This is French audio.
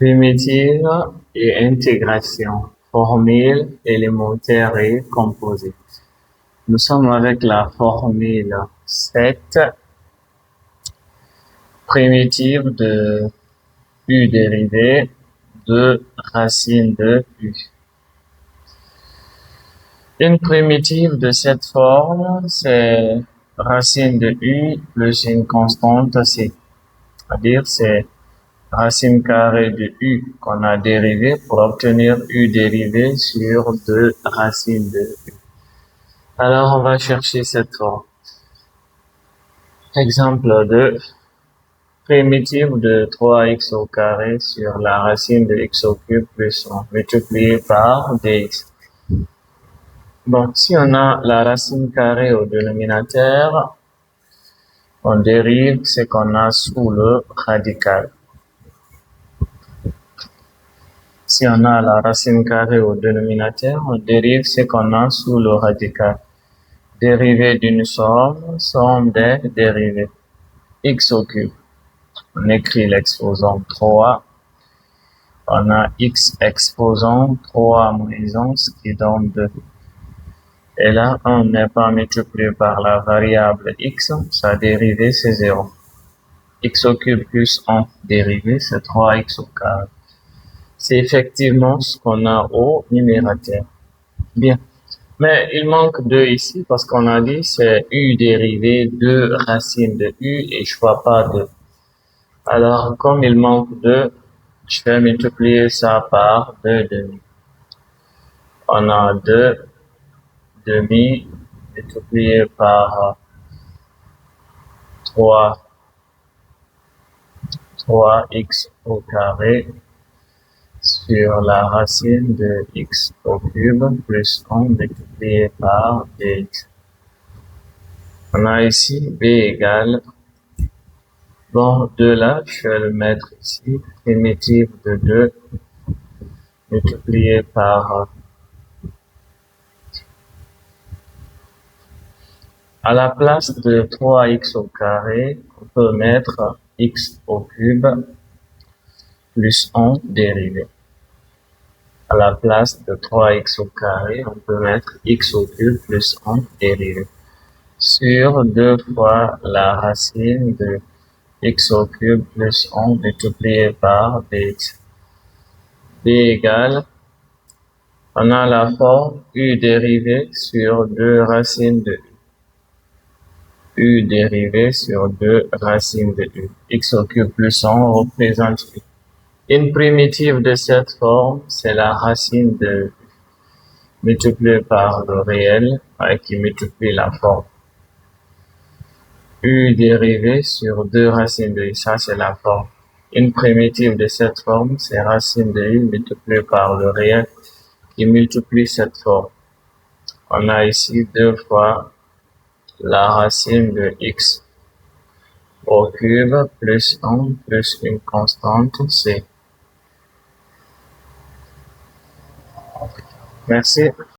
Primitive et intégration, formule élémentaire et composite. Nous sommes avec la formule 7, primitive de u dérivé de racine de u. Une primitive de cette forme, c'est racine de u plus une constante c, c'est-à-dire c'est racine carrée de u qu'on a dérivé pour obtenir u dérivé sur 2 racines de u. Alors, on va chercher cette forme. Exemple 2. Primitive de 3x au carré sur la racine de x au cube plus 1 multiplié par dx. Bon, si on a la racine carrée au dénominateur, on dérive ce qu'on a sous le radical. Si on a la racine carrée au dénominateur, on dérive ce qu'on a sous le radical. Dérivée d'une somme des dérivées. X au cube. On écrit l'exposant 3. On a x exposant 3 moins 1, ce qui donne 2. Et là, on n'est pas multiplié par la variable x, sa dérivée c'est 0. X au cube plus 1 dérivée, c'est 3x au carré. C'est effectivement ce qu'on a au numérateur. Bien. Mais il manque 2 ici parce qu'on a dit c'est u dérivé de racine de u et je vois pas 2. Alors, comme il manque 2, je vais multiplier ça par 2 demi. On a 2 demi multiplié par 3x au carré sur la racine de x au cube plus 1 multiplié par dx. On a ici b égale, bon, 2 là, je vais le mettre ici, primitive de 2 multiplié par, à la place de 3x au carré, on peut mettre x au cube plus 1 dérivé. À la place de 3x au carré, on peut mettre x au cube plus 1 dérivé. Sur 2 fois la racine de x au cube plus 1 multiplié par dx. b égale, on a la forme u dérivé sur 2 racines de u. U dérivé sur 2 racines de u. X au cube plus 1 représente u. Une primitive de cette forme, c'est la racine de u multipliée par le réel qui multiplie la forme. U dérivé sur 2 racines de u, ça c'est la forme. Une primitive de cette forme, c'est racine de u multipliée par le réel qui multiplie cette forme. On a ici 2 fois la racine de x au cube plus 1 plus une constante c. Merci.